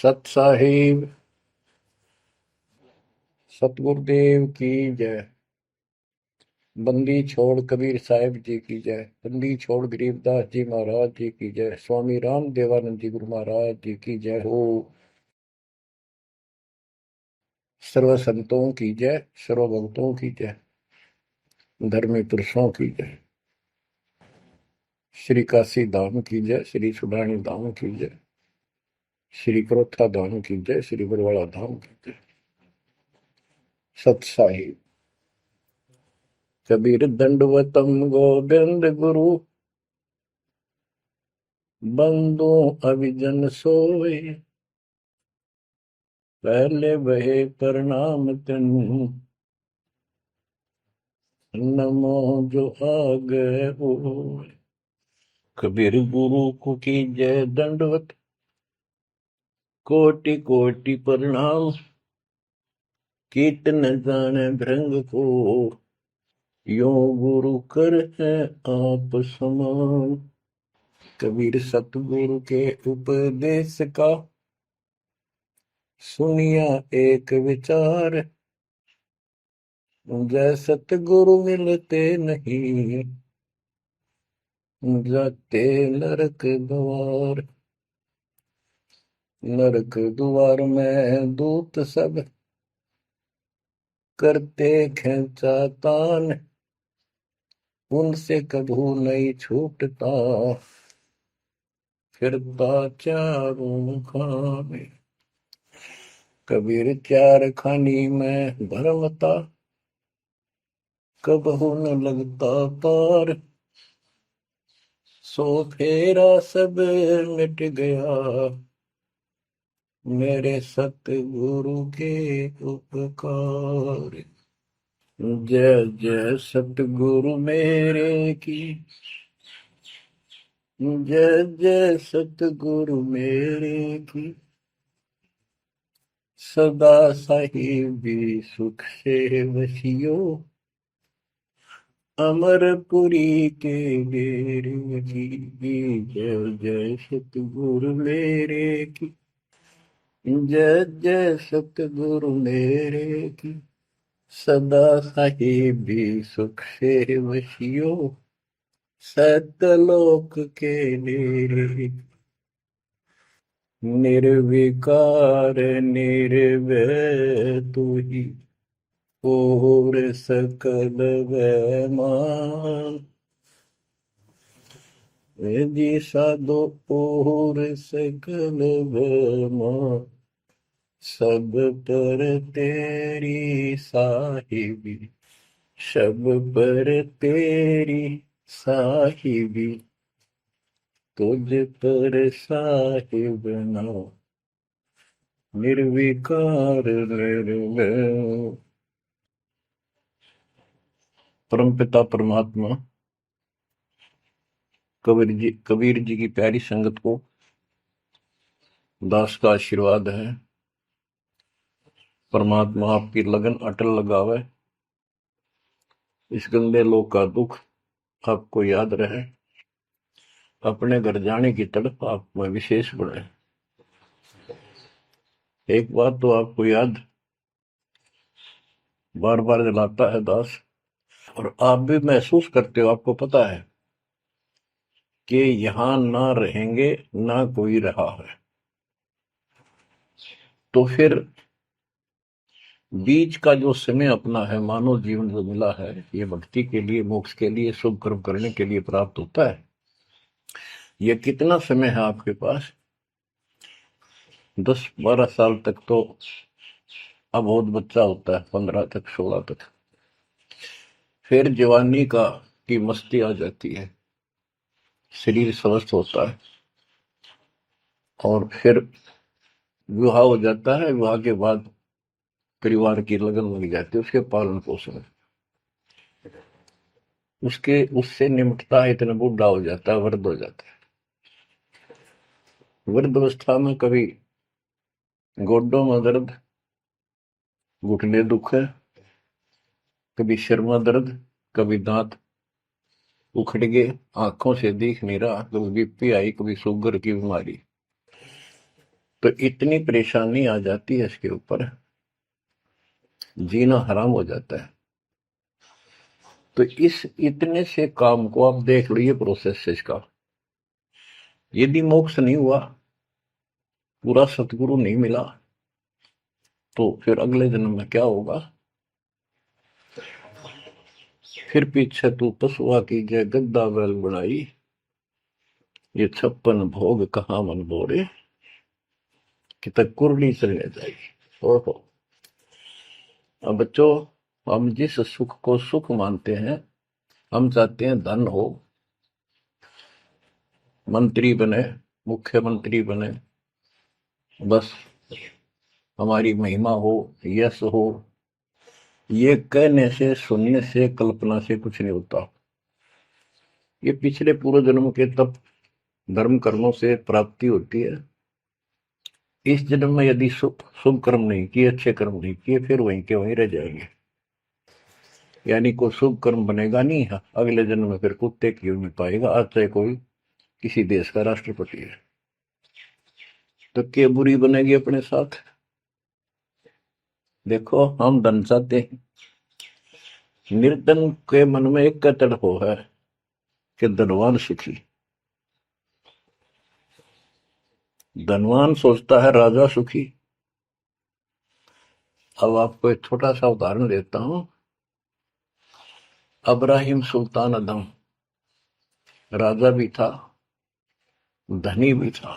सत साहिब सतगुरुदेव की जय। बंदी छोड़ कबीर साहिब जी की जय। बंदी छोड़ गरीबदास जी महाराज जी की जय। स्वामी राम देवानंद जी गुरु महाराज जी की जय हो। सर्व संतों की जय, सर्व भक्तों की जय, धर्मी पुरुषों की जय। श्री काशी धाम की जय, श्री सुडानी धाम की जय, श्री क्रोथा धाम की जय, श्री बरवाड़ा धाम की जय। सत साहिब कबीर दंडवतम गोविंद गुरु, बंदो अभिजन सोए, पहले बहे प्रणाम तिन, नमो जो आगे हो। कबीर गुरु को की जय दंडवत, कोटि कोटि प्रणाम, कीर्तन जाने भृंग को, यो गुरु कर है आप समान। कबीर सतगुरु के उपदेश का, सुनिया एक विचार, जय सतगुरु मिलते नहीं, जाते नरक द्वार। नरक द्वार में दूत सब, करते खेचा तान, उनसे कभू नहीं छूटता, फिरता चारों खाने। कबीर चार खानी में भरमता, कबहू न लगता पार, सो फेरा सब मिट गया, मेरे सतगुरु के उपकार। जय जय सतगुरु मेरे की, जय जय सतगुरु मेरे की, सदा साहिबी सुख से वसियो, अमरपुरी के डेरे की। जय जय सतगुरु मेरे की, जय जय सतगुरु मेरे की, सदा साहिबी सुख से वसियो, सतलोक के डेरे। निर्विकार निर्भय तू ही, और सकल वैमान, जी साधो और सकल वैमान, सब पर तेरी साहिबी, सब पर तेरी साहिबी, तुझ पर साहिब ना, निर्विकार निर्भय। परमपिता परमात्मा कबीर जी की प्यारी संगत को दास का आशीर्वाद है। परमात्मा आपकी लगन अटल लगावे, इस गंदे लोक का दुख आपको याद रहे, अपने घर जाने की तड़प आप में विशेष बढ़े। एक बात तो आपको याद बार बार दिलाता है दास, और आप भी महसूस करते हो, आपको पता है कि यहां ना रहेंगे ना कोई रहा है, तो फिर बीच का जो समय अपना है, मानव जीवन जो मिला है, ये भक्ति के लिए, मोक्ष के लिए, शुभ कर्म करने के लिए प्राप्त होता है। ये कितना समय है आपके पास? 10-12 साल तक तो अब बहुत बच्चा होता है, 15 तक, 16 तक, फिर जवानी की मस्ती आ जाती है, शरीर स्वस्थ होता है, और फिर विवाह हो जाता है। विवाह के बाद परिवार की लगन लग जाती है, उसके पालन पोषण, उसके उससे निमटता है, इतना बूढ़ा हो जाता है, वृद्ध हो जाता है। वृद्धावस्था में कभी गोड्डों में दर्द, घुटने दुख है, कभी सिर में दर्द, कभी दांत उखड़ गए, आंखों से दिख नहीं रहा, कभी बीपी आई, कभी शुगर की बीमारी। तो इतनी परेशानी आ जाती है इसके ऊपर, जीना हराम हो जाता है। तो इस इतने से काम को आप देख लो, ये प्रोसेस है इसका। यदि मोक्ष नहीं हुआ, पूरा सतगुरु नहीं मिला, तो फिर अगले जन्म में क्या होगा? फिर पीछे तू पशुआ की जय गद्दा बैल बनाई, ये 56 भोग कहाँ मन बोरे, कि तक कुरली चलने जाएगी। ओहो। अब बच्चों, हम जिस सुख को सुख मानते हैं, हम चाहते हैं धन हो, मंत्री बने, मुख्यमंत्री बने, बस हमारी महिमा हो, यश हो। ये कहने से, सुनने से, कल्पना से कुछ नहीं होता। ये पिछले पूर्व जन्म के तप धर्म कर्मों से प्राप्ति होती है। इस जन्म में यदि शुभ कर्म नहीं किए, अच्छे कर्म नहीं किए, फिर वहीं के वहीं रह जाएंगे। यानी कोई शुभ कर्म बनेगा नहीं है, अगले जन्म में फिर कुत्ते की में पाएगा, आज चाहे कोई किसी देश का राष्ट्रपति है। तो क्या बुरी बनेगी अपने साथ? देखो, हम धन चाहते हैं, निर्धन के मन में एक कतड़ हो है कि धनवान सुखी। धनवान सोचता है राजा सुखी। अब आपको एक छोटा सा उदाहरण देता हूं। अब्राहिम सुल्तान अदम राजा भी था, धनी भी था,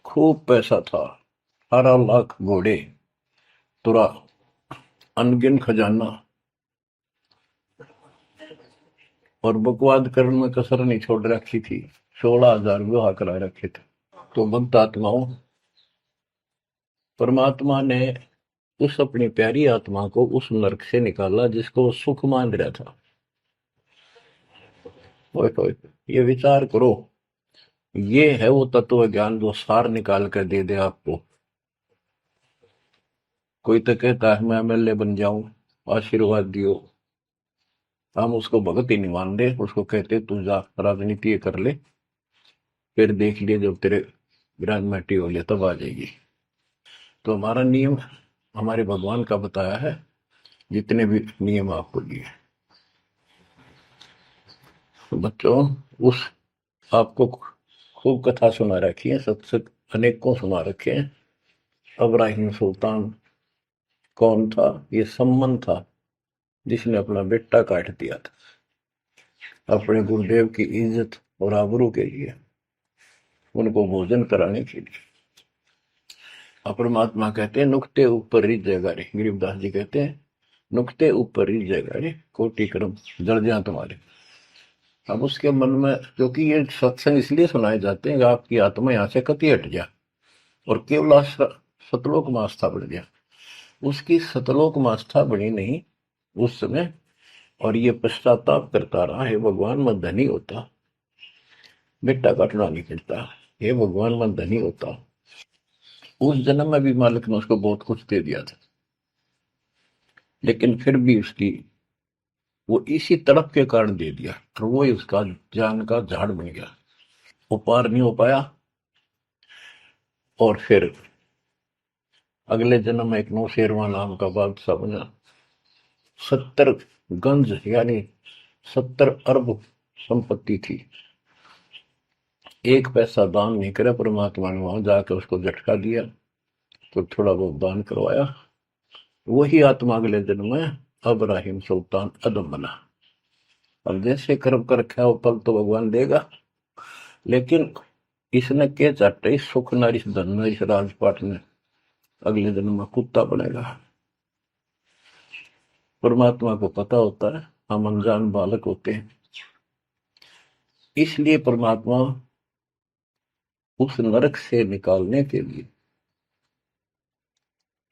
खूब पैसा था, 18 लाख घोड़े, तुरा, अनगिन खजाना, और बकवाद करने में कसर नहीं छोड़ रखी थी। 16,000 विवाह करा रखे थे। तो भक्त आत्माओं, परमात्मा ने उस अपनी प्यारी आत्मा को उस नरक से निकाला जिसको वो सुख मान रहा था। ओए ओए, ये विचार करो, ये है वो तत्व ज्ञान जो सार निकाल कर दे दे आपको। कोई तो कहता है मैं एमएलए बन जाऊं, आशीर्वाद दियो। हम उसको भगत ही नहीं मान रहे, उसको कहते तू जा राजनीति कर ले, फिर देख लिए जब तेरे ग्रांड हो लिया तब आ जाएगी। तो हमारा नियम हमारे भगवान का बताया है, जितने भी नियम आपको दिए। तो बच्चों, उस आपको खूब कथा सुना रखी है, सत्संग अनेकों सुना रखे हैं। अब्राहिम सुल्तान कौन था? ये सम्मन था जिसने अपना बेटा काट दिया था अपने गुरुदेव की इज्जत और आबरू के लिए, उनको भोजन कराने के लिए। परमात्मा कहते हैं नुक्ते ऊपर रिझ जाएगा रे, गरीबदास जी कहते हैं नुक्ते ऊपर रिझ जाएगा रे, कोटि कर्म जड़ जाए तुम्हारे। अब उसके मन में, क्योंकि ये सत्संग इसलिए सुनाए जाते हैं कि आपकी आत्मा यहाँ से कति हट जाए और केवल सतलोक में आस्था बढ़ जाए। उसकी सतलोक में आस्था बनी नहीं उस समय, और ये पश्चाताप करता रहा, हे भगवान मैं धनी होता, बेटा काटना नहीं पड़ता, हे भगवान मैं धनी होता। उस जन्म में भी मालिक ने उसको बहुत कुछ दे दिया था, लेकिन फिर भी उसकी वो इसी तड़प के कारण दे दिया, और वो ही उसका जान का झाड़ बन गया। वो पार नहीं हो पाया, और फिर अगले जन्म में एक नौशेरवा नाम का बादशाह बना। 70 गंज यानी 70 अरब संपत्ति थी। एक पैसा दान नहीं करे, परमात्मा ने वहां जाकर उसको झटका दिया, तो थोड़ा बहुत दान करवाया। वही आत्मा अगले जन्म में अब्राहिम सुल्तान अदम बना। अब जैसे कर्म कर रखा है वो फल तो भगवान देगा, लेकिन इसने के चाटे इस सुख न, इस धन न, इस राजपाट में अगले जन्म में कुत्ता बनेगा। परमात्मा को पता होता है हम अनजान बालक होते हैं, इसलिए परमात्मा उस नरक से निकालने के लिए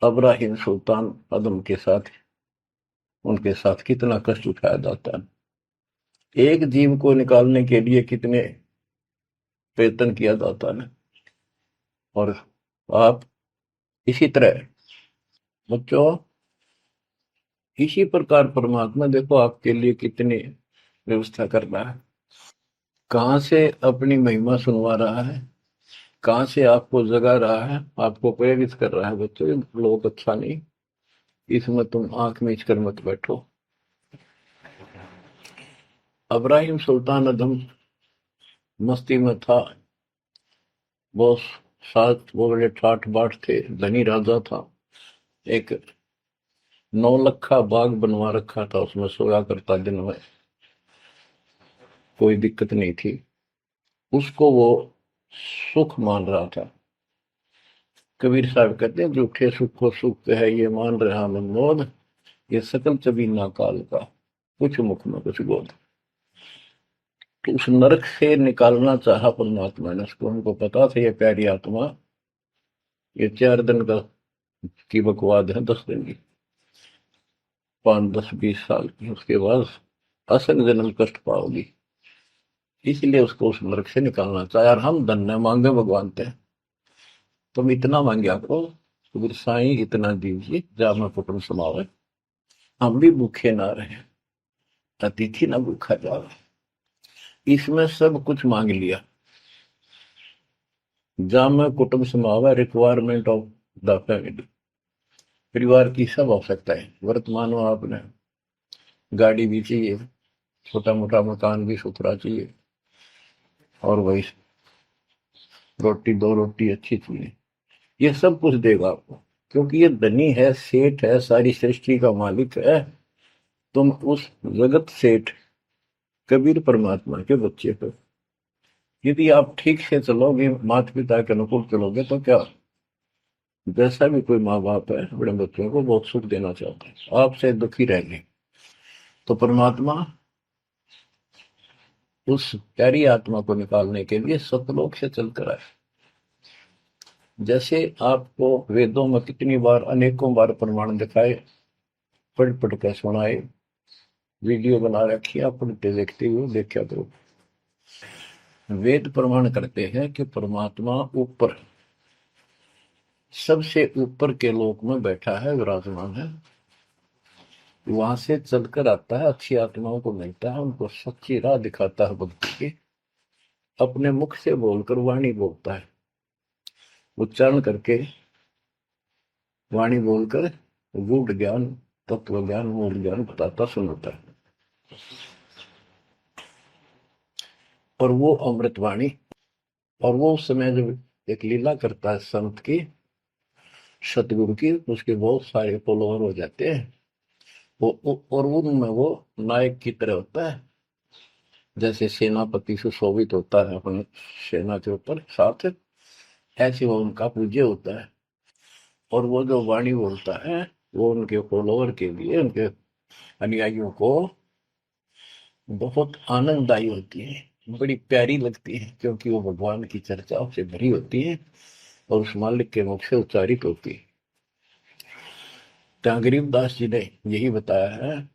अब्राहिम सुल्तान अदम के साथ, उनके साथ कितना कष्ट उठाया जाता है। एक जीव को निकालने के लिए कितने प्रयत्न किया जाता है। और आप इसी तरह बच्चों, इसी प्रकार परमात्मा देखो आपके लिए कितनी व्यवस्था कर रहा है, कहां से अपनी महिमा सुनवा रहा है, कहाँ से आपको जगा रहा है, आपको प्रेरित कर रहा है बच्चों, ये लोग अच्छा नहीं, इसमें तुम आंख मीच कर मत बैठो। अब्राहिम सुल्तान अदम मस्ती में था, वो साथ वो बड़े ठाठ बाट थे, धनी राजा था। एक 9 लखा बाग बनवा रखा था, उसमें सोया करता दिन में, कोई दिक्कत नहीं थी उसको, वो सुख मान रहा था। कबीर साहब कहते हैं, झूठे सुख को सुख है ये मान रहा मनमोद, ये सकल चबीना काल का, कुछ मुख में कुछ बोध। तो उस नरक से निकालना चाहा परमात्मा ने उसको, उनको पता था ये प्यारी आत्मा, ये 4 दिन का की बकवाद है, 10 दिन की, 5, 10, 20 साल की, उसके बाद असंग जन्म कष्ट पाओगी, इसलिए उसको उस नरक से निकालना चाहे। और हम धन्य मांगे भगवान थे, तुम इतना मांगे आपको, तो साईं इतना दीजिए जामा कुटुंब समावे, हम भी भूखे ना रहे, अतिथि ना भूखा जावे। इसमें सब कुछ मांग लिया। जामा कुटुंब समावे, रिक्वायरमेंट ऑफ द फैमिली, परिवार की सब आवश्यकताएं। वर्तमान में आपने गाड़ी भी चाहिए, छोटा मोटा मकान भी सुथरा चाहिए, और वही रोटी, 2 रोटी अच्छी चाहिए, ये सब कुछ देगा आपको, क्योंकि ये धनी है, सेठ है, सारी सृष्टि का मालिक है। तुम उस जगत सेठ कबीर परमात्मा के बच्चे हो। यदि आप ठीक से चलोगे, माता पिता के अनुकूल चलोगे, तो क्या, जैसा भी कोई माँ बाप है अपने बच्चों को बहुत सुख देना चाहते हैं, आपसे दुखी रहेंगे, तो परमात्मा उस प्यारी आत्मा को निकालने के लिए सतलोक से चलकर आए। जैसे आपको वेदों में कितनी बार, अनेकों बार प्रमाण दिखाए, पढ़ पढ़ कर सुनाए, वीडियो बना रखी, आप पढ़ते देखते हुए देखा करो। वेद प्रमाण करते हैं कि परमात्मा ऊपर, सबसे ऊपर के लोक में बैठा है, विराजमान है, वहां से चलकर आता है, अच्छी आत्माओं को मिलता है, उनको सच्ची राह दिखाता है भक्ति की, अपने मुख से बोलकर वाणी बोलता है, उच्चारण करके वाणी बोलकर गूढ़ ज्ञान, तत्व ज्ञान, मूल ज्ञान बताता सुनाता है। और वो अमृतवाणी, और वो उस समय जब एक लीला करता है संत की, सतगुरु की, उसके बहुत सारे फॉलोअर हो जाते हैं, और उनमें वो नायक की तरह होता है, जैसे सेनापति सुशोभित होता है अपने सेना के ऊपर साथ, ऐसे वो उनका पूज्य होता है। और वो जो वाणी बोलता है, वो उनके फॉलोअर के लिए, उनके अनुयायियों को बहुत आनंददायी होती है, बड़ी प्यारी लगती है, क्योंकि वो भगवान की चर्चाओं से भरी होती है और उस मालिक के मुख से उच्चारित होती है। तो गरीबदास जी ने यही बताया है,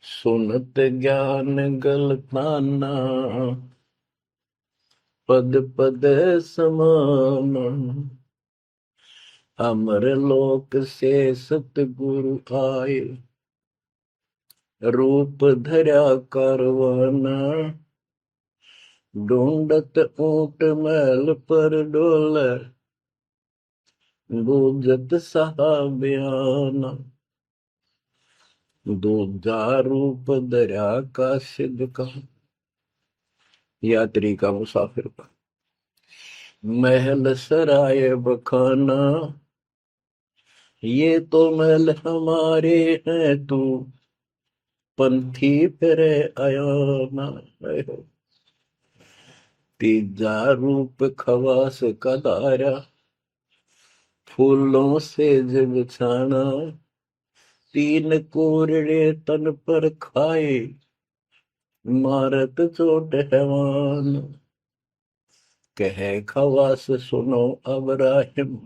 सुनत ज्ञान गलताना, पद पद समान, अमर लोक से सतगुरु आए, रूप धरा करवाना, ढूंढत ऊंट मैल पर डोले, बूझत साहबियाना, दूजा रूप दरिया का सिद्ध का, यात्री का, मुसाफिर का, महल सराय बखाना, ये तो महल हमारे हैं, तू पंथी फिरे अयाना। तीजा रूप खवास का दायरा, फूलों से जब छाना, 3 कोरड़े तन पर खाए, मारत चोट हैवान, कहे खवास सुनो अब राहिम,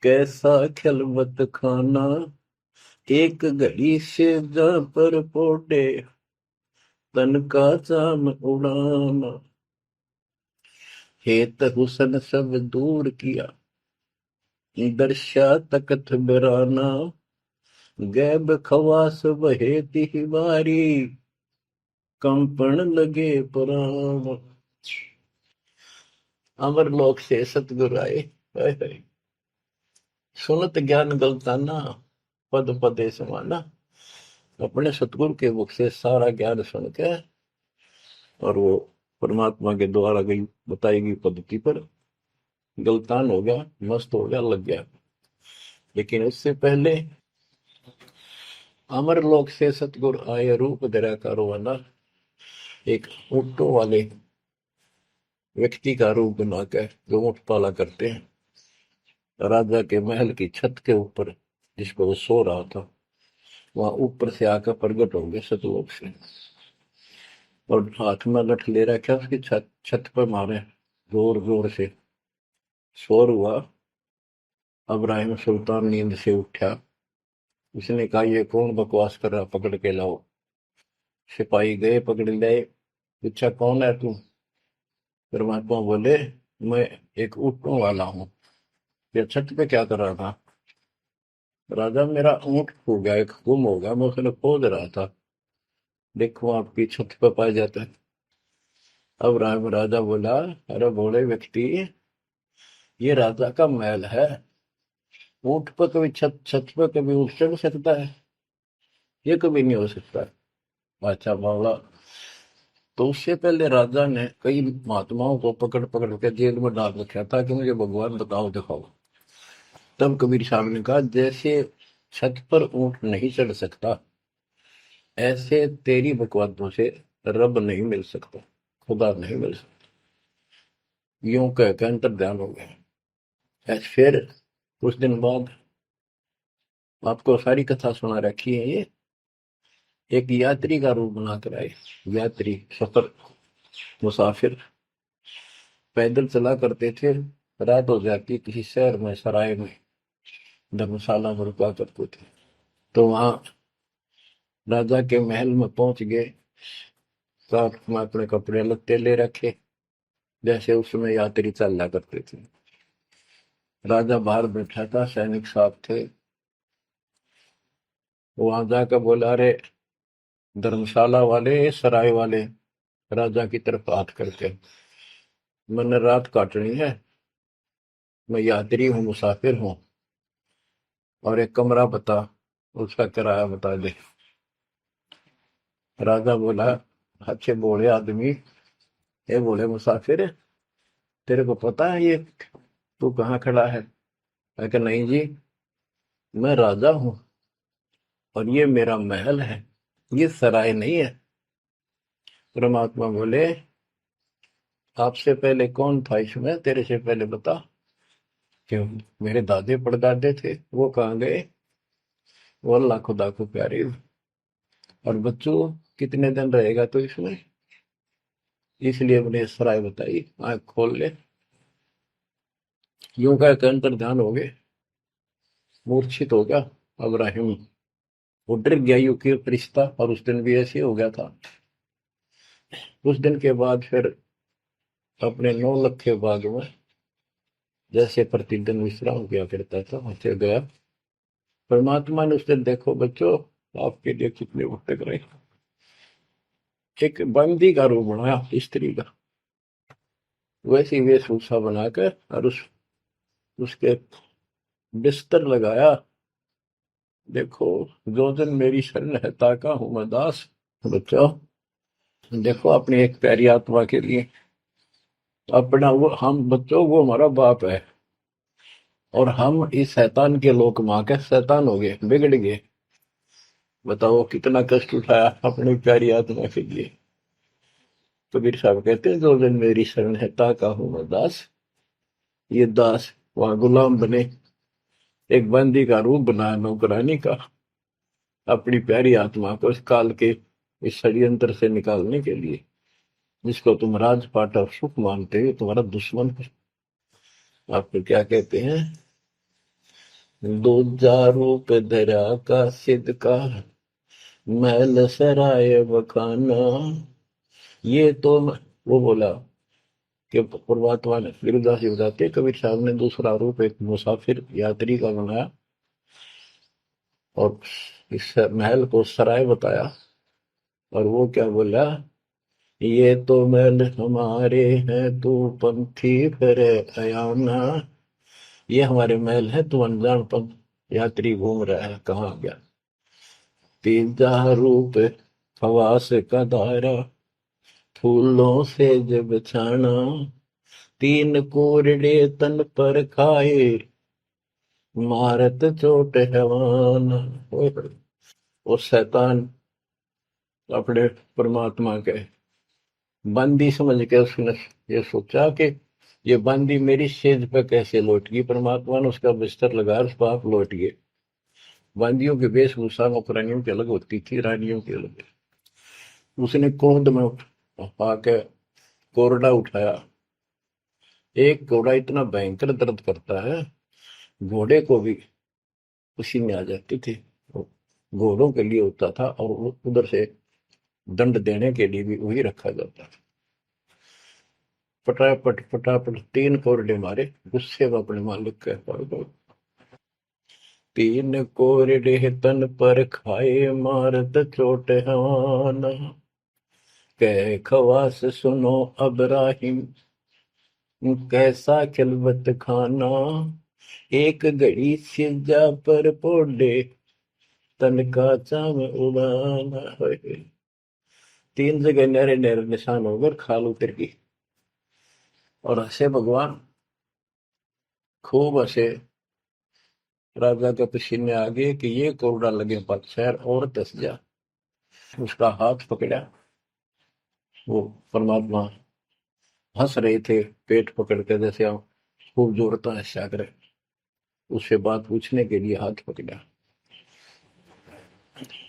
कैसा खिलवत खाना, एक घड़ी से जा पर पोटे, तन का चाम उड़ाना, हेत हुसन सब दूर किया, दर्शा तकत बिराना, गैब खवास बहे तिहवारी, कंपन लगे पुराण। अमर लोक से सतगुरु आए, हाय हाय। सुनत ज्ञान गलताना, पद पदे समाना। अपने सतगुरु के मुख से सारा ज्ञान सुन के और वो परमात्मा के द्वारा गई बताई गई पद्धति पर गलतान हो गया, मस्त हो गया, लग गया। लेकिन उससे पहले अमर लोक से सतगुरु आए, रूप धरा कारोबाना। एक ऊँटों वाले व्यक्ति का रूप बनाकर जो ऊँट पाला करते हैं, राजा के महल की छत के ऊपर जिस पर वो सो रहा था, वहां ऊपर से आकर प्रकट होंगे सतलोक से, और हाथ में लठ ले रखा, उसकी छत छत पर मारे जोर जोर से। शोर हुआ। अब्राहिम सुल्तान नींद से उठा। उसने कहा, ये कौन बकवास कर रहा, पकड़ के लाओ। सिपाही गए, पकड़ लाए। पूछा, कौन है तू? परमात्मा बोले, मैं एक ऊँटों वाला हूँ। ये छत पे क्या कर रहा था? राजा, मेरा ऊँट खो गया, एक गुम हो गया, मैं उसने खोज रहा था, देखो आपकी छत पे पाया जाता है। अब राजा बोला, अरे भोले व्यक्ति, ये राजा का महल है, ऊँट पर कभी छत छत पर कभी ऊँट चढ़ सकता है? ये कभी नहीं हो सकता। अच्छा बावला। तो उससे पहले राजा ने कई महात्माओं को पकड़ पकड़ के जेल में डाल रखा था कि मुझे भगवान बताओ, दिखाओ। तब कबीर साहब ने कहा, जैसे छत पर ऊँट नहीं चढ़ सकता, ऐसे तेरी बकवादों से रब नहीं मिल सकता, खुदा नहीं मिल सकता। यूं कह के अंतर ध्यान हो गया। ऐसे फिर कुछ दिन बाद आपको सारी कथा सुना रखी है। ये एक यात्री का रूप बनाकर आए। यात्री, सफर, मुसाफिर पैदल चला करते थे। रात हो जाती, किसी शहर में, सराय में, धर्मशाला में रुका करते थे। तो वहां राजा के महल में पहुंच गए। साथ में अपने कपड़े लत्ते ले रखे, जैसे उसमें यात्री चला करते थे। राजा बाहर बैठा था, सैनिक साथ थे। वहां जाकर बोला, अरे धर्मशाला वाले, सराय वाले, राजा की तरफ हाथ करके, मैंने रात काटनी है, मैं यात्री हूँ, मुसाफिर हूँ, और एक कमरा बता, उसका किराया बता दे। राजा बोला, अच्छे बोले आदमी, ये बोले मुसाफिर, तेरे को पता है ये तू कहाँ खड़ा है? मैं कहा, नहीं जी, मैं राजा हूँ और ये मेरा महल है, ये सराय नहीं है। परमात्मा बोले, आपसे पहले कौन था इसमें, तेरे से पहले बता। क्यों? मेरे दादे परदादे थे, वो कहाँ गए? वो अल्लाह खुदा को प्यारे। और बच्चों, कितने दिन रहेगा तो इसमें? इसलिए मैंने सराय बताई, आंख खोल ले। यूं का अंतर ध्यान हो गए, मूर्छित हो गया अब्राहिम। वो डर गया, यू की रिश्ता, और उस दिन भी ऐसे हो गया था। उस दिन के बाद फिर अपने 9 लाख के बाग में जैसे प्रतिदिन विश्राम किया करता था, वैसे गया। परमात्मा ने उस दिन, देखो बच्चों, आपके लिए कितने भटक रहे, एक बंदी का रूप बनाया, स्त्री का, वैसी वेशभूषा बनाकर, और उसके बिस्तर लगाया। देखो, जो दिन मेरी शरण है, ताका हूं मैं दास। बच्चों, देखो अपनी एक प्यारी आत्मा के लिए अपना, वो हम बच्चों, वो हमारा बाप है, और हम इस शैतान के लोक मां के शैतान हो गए, बिगड़ गए। बताओ कितना कष्ट उठाया अपनी प्यारी आत्मा के लिए। कबीर साहब कहते हैं, जो दिन मेरी शरण है, ताका हूं मैं दास। ये दास वहां गुलाम बने, एक बंदी का रूप बनाया नौकरानी का, अपनी प्यारी आत्मा को इस काल के इस षड्यंत्र से निकालने के लिए। जिसको तुम राजपाट और सुख मानते हो, तुम्हारा दुश्मन है। आपको क्या कहते हैं? दूजा रूप धरा का सिद्ध का, महल सराय बखाना। ये तो वो बोला कि परमात्मा ने, गिरिदास जी बताते, कबीर साहब ने दूसरा रूप एक मुसाफिर यात्री का बनाया, और इस महल को सराय बताया। और वो क्या बोला ये तो महल हमारे हैं, तू पंथी फिर अयाना। ये हमारे महल है, तू अनजान पंथ यात्री घूम रहा है, कहाँ गया। तीजा रूप खवास का दायरा, फूलों से जब छाना। तीन कोरडे तन पर खाए, मारत चोट हैवान। वो शैतान अपने परमात्मा के बंदी समझ के उसने ये सोचा कि ये बंदी मेरी सेज पे कैसे लौट गई। परमात्मा ने उसका बिस्तर लगा, उस पाप लौट गए। बंदियों की वेशभूषा नौकरानियों की अलग होती थी, रानियों की अलग। उसने क्रोध में आके कोरडा उठाया। एक घोड़ा इतना भयंकर दर्द करता है, घोड़े को भी उसी में आ जाती थी। घोड़ों के लिए होता था और उधर से दंड देने के लिए भी वही रखा जाता था। फटाफट फटाफट तीन कोरडे मारे, गुस्से में अपने मालिक के पास गए। तीन कोरडे तन पर खाए, मारत चोट हवान। कह खवास सुनो अबराहिम, कैसा खिलवत खाना। एक घड़ी सिजा पर पोडे, तन का चाम उड़ाना है। तीन जगह नहरे नहरे निशान होकर खाल उतर गई। और हंसे भगवान, खूब हंसे। राजा के पसीने आ गए कि ये कोरडा लगे पर शहर और दस जा। उसका हाथ पकड़ा। वो परमात्मा हंस रहे थे, पेट पकड़ के, जैसे हम खूब जोरता है सागर। उससे बात पूछने के लिए हाथ पकड़ा।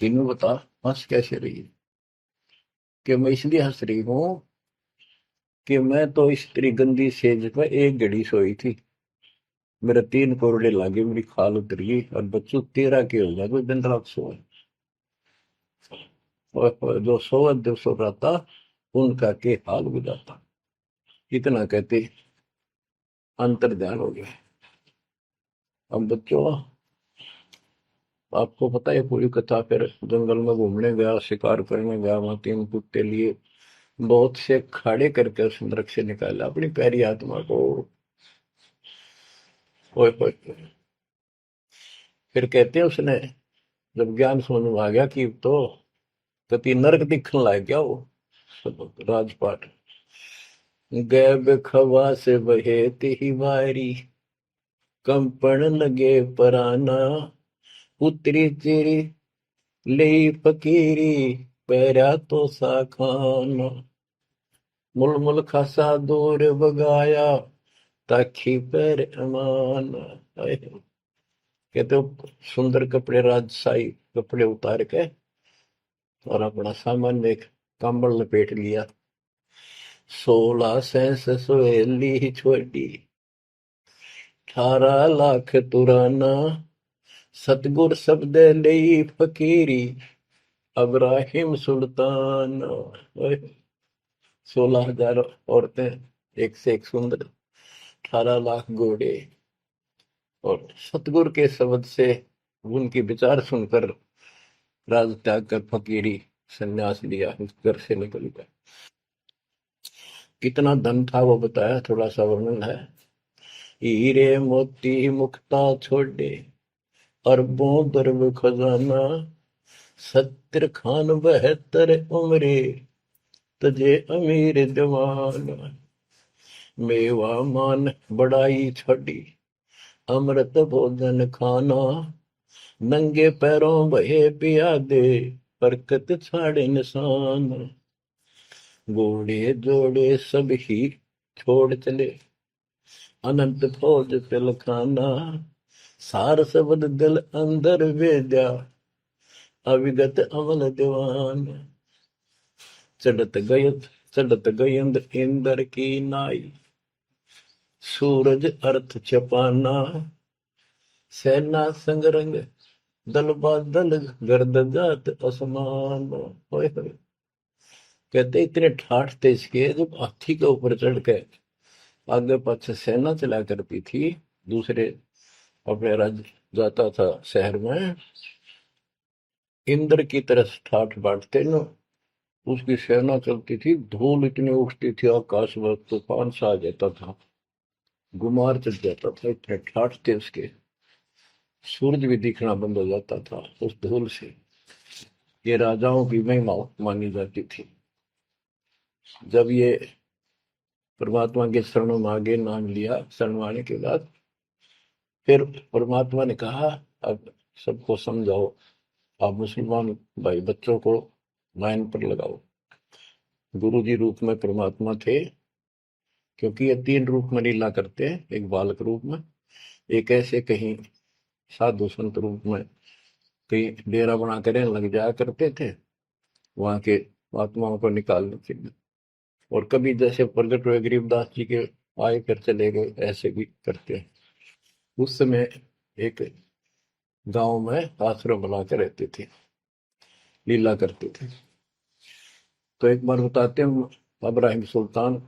तीनों बता, हंस कैसे रही है। कि मैं इसलिए हंस रही हूं कि मैं तो इस तेरी गंदी सेज पर एक घड़ी सोई थी, मेरे तीन कोरडे लागे, मेरी खाल उतर गई, और बच्चों तेरा के हो गया कोई दिन रात सोए। और जो सोवत जो सो रहा था, उनका के हाल बुझाता। इतना कहते अंतर ध्यान हो गया। अब बच्चों, आपको पता है पूरी कथा। फिर जंगल में घूमने गया, शिकार करने गया, वहां तीन कुत्ते लिए, बहुत से खाड़े करके उस नरक से निकाला अपनी प्यारी आत्मा को। ओए ओए। फिर कहते हैं उसने जब ज्ञान समझ में आ गया कि तो कति नरक दिखने लग गया वो राजपाट। गैब खवा से बहे ही वारी, कंपन लगे पराना। उतरी तेरी ले फकीरी, पैरा तो सा खाना। मुलमुल खासा दूर बगाया, ताखी पैर अमान। कहते हो सुंदर कपड़े, राजशाही कपड़े उतार के और अपना सामान एक कंबल लपेट लिया। 16 सहेली छोटी, 18 लाख तुराना। सतगुर शब्द लई फकीरी, अब्राहिम सुल्तान। 16,000 औरतें, एक से एक सुंदर, 18 लाख घोड़े। और सतगुरु के शब्द से उनकी विचार सुनकर राज त्याग कर फकीरी संन्यास लिया, उस घर से निकल गया। कितना धन था वो बताया, थोड़ा सा वर्णन है। हीरे मोती मुक्ता छोड़े, अरबों दरब खजाना। 70 खान 72 उम्रे, तजे अमीर जवान। मेवा मान बढ़ाई छड़ी, अमृत भोजन खाना। नंगे पैरों बहे पियादे, बरकत छाड़े निशान। घोड़े जोड़े सब ही छोड़ चले, अनंत फौज तिलखाना। सार शब्द दिल अंदर वेद्या, अविगत अमल दीवान। चढ़त गयत चढ़त गयंद इंद्र की नाई, सूरज अर्थ छपाना। सेना संगरंग दल बादल, गर्द जात असमान। होए होए। कहते इतने ठाठ थे इसके, जब हाथी के ऊपर चढ़ के आगे पाछे सेना चला करती थी, दूसरे अपने राज्य जाता था शहर में, इंद्र की तरह ठाठ बांटते न। उसकी सेना चलती थी, धूल इतनी उठती थी आकाश में, तूफान सा आ जाता था, गुमार चढ़ जाता था, इतने ठाठ थे उसके, सूरज भी दिखना बंद हो जाता था उस धूल से। ये राजाओं की महिमा मानी जाती थी। जब ये परमात्मा के शरणों में आगे नाम लिया, शरण आने के बाद फिर परमात्मा ने कहा, अब सबको समझाओ, आप मुसलमान भाई बच्चों को लाइन पर लगाओ। गुरु जी रूप में परमात्मा थे, क्योंकि ये तीन रूप में लीला करते हैं, एक बालक रूप में, एक ऐसे कहीं साधु संत रूप में कहीं डेरा बना कर लग जाया करते थे वहां के आत्माओं को निकालने के लिए, और कभी जैसे प्रगट हुए गरीबदास जी के आए फिर चले गए, ऐसे भी करते हैं। उस समय एक गांव में आश्रम बना के रहते थे, लीला करते थे। तो एक बार बताते हैं, इब्राहिम सुल्तान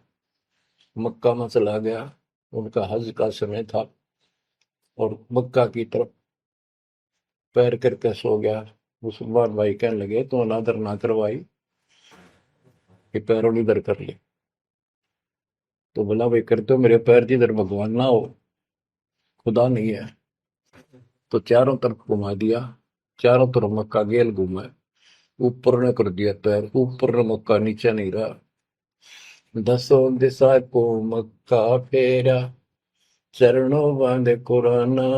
मक्का में चला गया, उनका हज का समय था, और मक्का की तरफ पैर करके सो गया। मुसलमान भाई कहने लगे, तो अनादर ना करवाई, कि पैरों इधर कर ले। तो बोला, भाई करते हो मेरे पैर जिधर भगवान ना हो, खुदा नहीं है। तो चारों तरफ घुमा दिया, चारों तरफ मक्का गेल घूमा, ऊपर ने कर दिया पैर, ऊपर ने मक्का, नीचे नहीं रहा। दसों दिशा को मक्का फेरा, चरणों बांधे कुराना,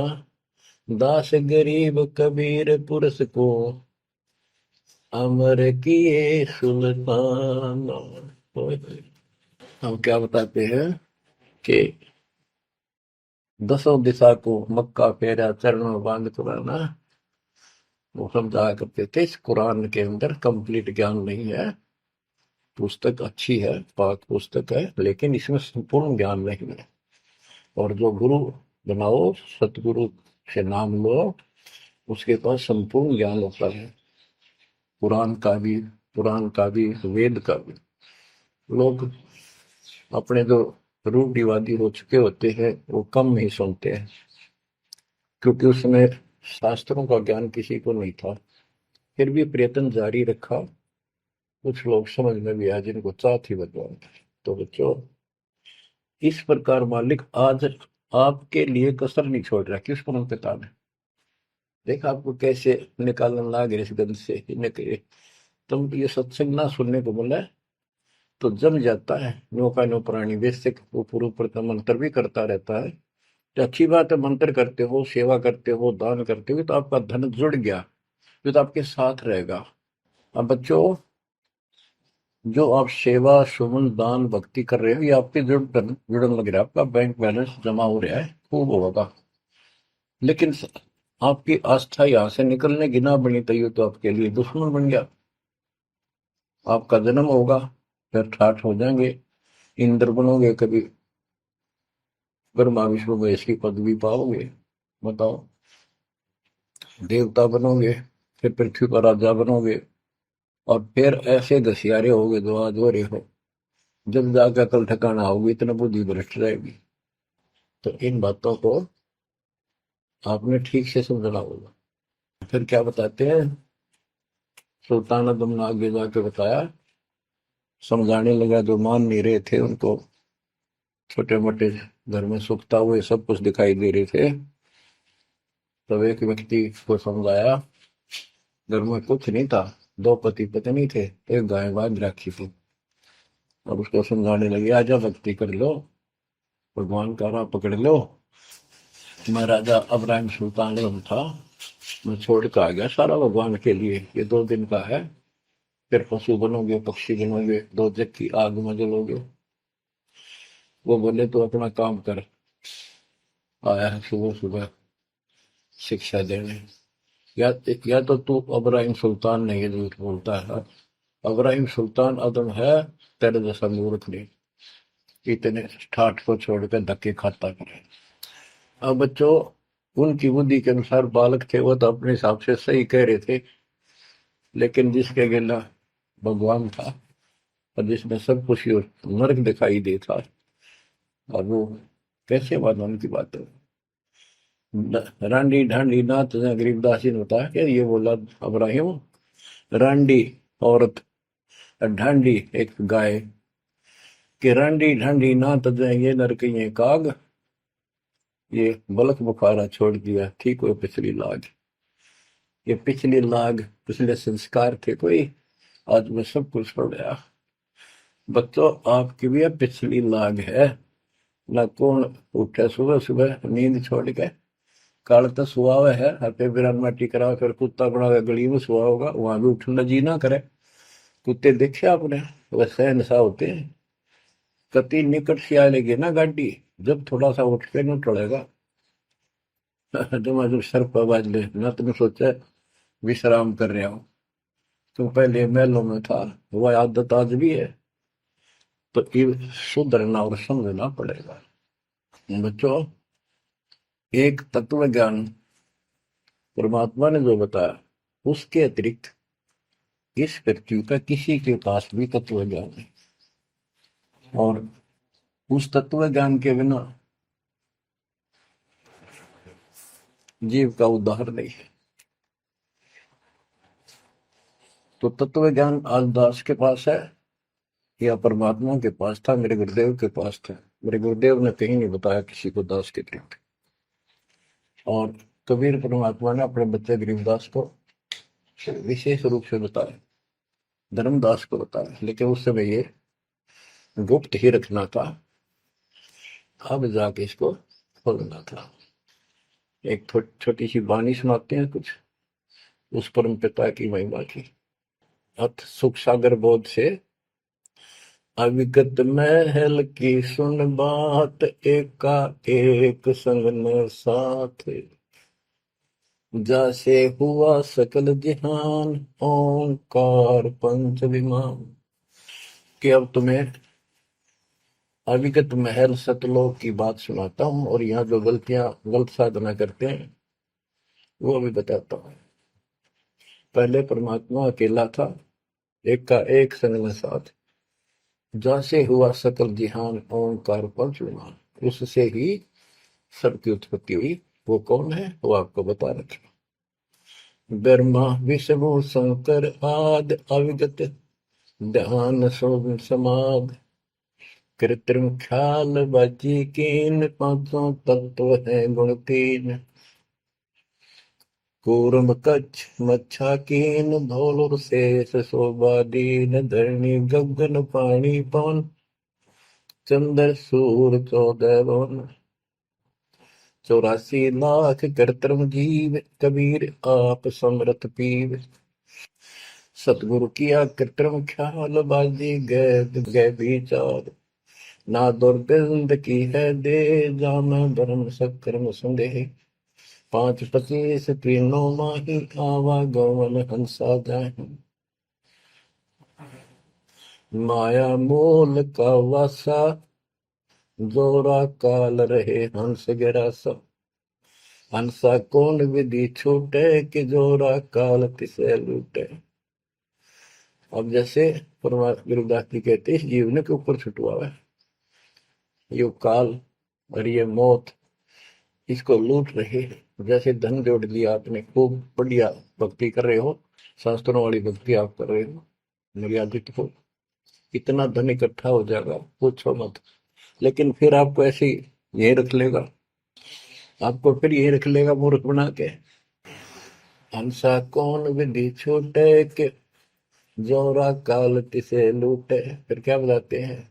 दास गरीब कबीर पुरस को, अमर किए सुल्तान। हम क्या बताते हैं कि दसों दिशा को मक्का फेरा, चरणों बांध कुराना, वो समझाया करते थे। इस कुरान के अंदर कंप्लीट ज्ञान नहीं है, पुस्तक अच्छी है, पाक पुस्तक है, लेकिन इसमें संपूर्ण ज्ञान नहीं है। और जो गुरु बनाओ, सतगुरु से नाम लो, उसके पास संपूर्ण ज्ञान होता है, पुराण का भी, वेद का भी। लोग अपने जो रूढ़िवादी हो चुके होते हैं, वो कम ही सुनते हैं, क्योंकि उसमें शास्त्रों का ज्ञान किसी को नहीं था। फिर भी प्रयत्न जारी रखा, कुछ लोग समझ में भी आए जिनको चाह थी भगवान। तो बच्चों, इस प्रकार मालिक आज आपके लिए कसर नहीं छोड़ रहा। किस परम पिता ने देखा आपको कैसे निकालने लगे इस गंध से, इन्हें तुम ये सत्संग ना सुनने को बोला है, तो जम जाता है नौका नो प्राणी वैसे ऊपर ऊपर का मंत्र भी करता रहता है। तो अच्छी बात है, मंत्र करते हो, सेवा करते हो, दान करते हो, तो आपका धन जुड़ गया, तो आपके साथ रहेगा। अब बच्चों, जो आप सेवा सुमन दान भक्ति कर रहे हो, ये आपके जुड़न लग रहा है, आपका बैंक बैलेंस जमा हो रहा है, खूब होगा। लेकिन आपकी आस्था यहाँ से निकलने की ना बनी तैयो, तो आपके लिए दुश्मन बन गया। आपका जन्म होगा, फिर ठाठ हो जाएंगे, इंद्र बनोगे, कभी ब्रह्मा विष्णु महेश की पदवी पाओगे, बताओ, देवता बनोगे, फिर पृथ्वी पर राजा बनोगे, और फिर ऐसे घसियारे होगे जो आज हो रहे हो। जब जाकर कल ठिकाना होगी, इतना बुद्धि भ्रष्ट रहेगी। तो इन बातों को आपने ठीक से समझना होगा। फिर क्या बताते हैं, सुल्तान आदम ने आगे जाके बताया, समझाने लगा, जो मान नहीं रहे थे उनको, छोटे मोटे घर में सुखता हुए सब कुछ दिखाई दे रहे थे। तब एक व्यक्ति को समझाया, घर में कुछ नहीं था, दो पति पत्नी थे, एक गाय बांध रखी थी। अब उसको समझाने लगे, आजा भक्ति कर लो, भगवान का राह पकड़ लो। मैं राजा इब्राहिम सुल्तान आजम था, मैं छोड़ कर आ गया सारा भगवान के लिए, ये 2 दिन का है, फिर पशु बनोगे, पक्षी बनोगे, दो जग की आग में जलोगे। वो बोले, तो अपना काम कर, आया है सुबह सुबह शिक्षा देने। या तो तू इब्राहिम सुल्तान नहीं, ये झूठ बोलता है। इब्राहिम सुल्तान आदम है, तेरे जैसा मूर्ख नहीं, इतने ठाठ को छोड़कर धक्के खाता करे। अब बच्चों, उनकी बुद्धि के अनुसार बालक थे, वो तो अपने हिसाब से सही कह रहे थे, लेकिन जिसके गिला भगवान था, और जिसमें सब कुछ नर्क दिखाई देता, और वो कैसे मानो उनकी बात है। रांडी ढांडी नाथ, गरीबदास जी ने बताया कि ये बोला इब्राहिम, रांडी औरत ढांडी एक गाय कि रांडी ढांडी ना तजे ये नर कहिए काग, ये बलक बुखारा छोड़ दिया ठीक हो पिछली लाग। ये पिछली लाग पिछले संस्कार थे कोई, आज मैं सब कुछ पढ़ गया। बच्चों आपकी भी अब पिछली लाग है ना। कौन उठे सुबह सुबह नींद छोड़ के, काल तो सुआ हुआ है हते बिरान माटी करा फिर कुत्ता बना के गली में सुआ होगा, वहां भी उठना जी ना करे। कुत्ते देखे आपने वैसे नशा होते हैं। कति निकट से आ लेगी ना गाड़ी, जब थोड़ा सा उठ के न टलेगा जब सर पर बाज ले ना, तुम सोचा विश्राम कर रहा हूं। तुम पहले महलों में था, वह आदत आज भी है, तो ये सुधरना और समझना पड़ेगा। बच्चों एक तत्व ज्ञान परमात्मा ने जो बताया, उसके अतिरिक्त इस पृथ्वी का किसी के पास भी तत्व ज्ञान नहीं, और उस तत्व ज्ञान के बिना जीव का उद्धार नहीं है। तो तत्व ज्ञान आज दास के पास है या परमात्मा के पास था, मेरे गुरुदेव के पास था। मेरे गुरुदेव ने कहीं नहीं बताया किसी को दास के अतिरिक्त। और कबीर परमात्मा ने अपने बच्चे गरीबदास को विशेष रूप से बताया, धर्मदास को बताया, लेकिन उस समय ये गुप्त ही रखना था, अब जाके इसको खोलना था। एक छोटी सी वाणी सुनाते हैं कुछ उस परम पिता की महिमा की। अथ सुख सागर बोध से अविगत महल की सुन बात, एका एक संग न साथ, जैसे हुआ सकल जहान ओंकार पंच विमान। कि अब तुम्हें अविगत महल सतलोक की बात सुनाता हूं, और यहाँ जो गलतियां गलत साधना करते हैं वो भी बताता हूं। पहले परमात्मा अकेला था, एक का एक संग में साथ, जैसे हुआ सकल जिहान ओंकार पंच विमान, उससे ही सबकी उत्पत्ति हुई। वो कौन है वो आपको बता रखे। ब्रह्मा विष्णु शंकर आद अविगत ध्यान समाध, कृत्रिम ख्याल बाजी कीन, पांचों तत्व है गुण तीन, कूर्म कच्छ मच्छा कीन, धौल शेष शोभा दीन, धरणी गगन पानी पवन, चंद्र सूर 14 भवन, 84 लाख कृत्रिम जीव, कबीर आप समरथ पीव, सतगुरु किया कृत्रिम ख्याल बाजी गए विचार, ना दुर्बिंद की है दे, जाना धर्म सक्रम संदेह, 5-25 तीनों माही, आवा गवन हंसा जाए, माया मूल का वासा, जोरा काल रहे हंस गिरासा, हंसा कौन विधि छूटे, कि जोरा काल तिसे लूटे। अब जैसे गुरुदास जी कहते हैं, जीवन के ऊपर छुटवा है ये काल और ये मौत, इसको लूट रहे हैं। जैसे धन जोड़ लिया आपने, खूब बढ़िया भक्ति कर रहे हो, शास्त्रों वाली भक्ति आप कर रहे हो, मर्यादित हो, इतना धन इकट्ठा हो जाएगा पूछो मत। लेकिन फिर आपको ऐसे यही रख लेगा, आपको फिर यही रख लेगा मूर्ख बना के। हंसा कौन विधि छूटे, के जोरा काल तिसे लूटे। फिर क्या बताते हैं,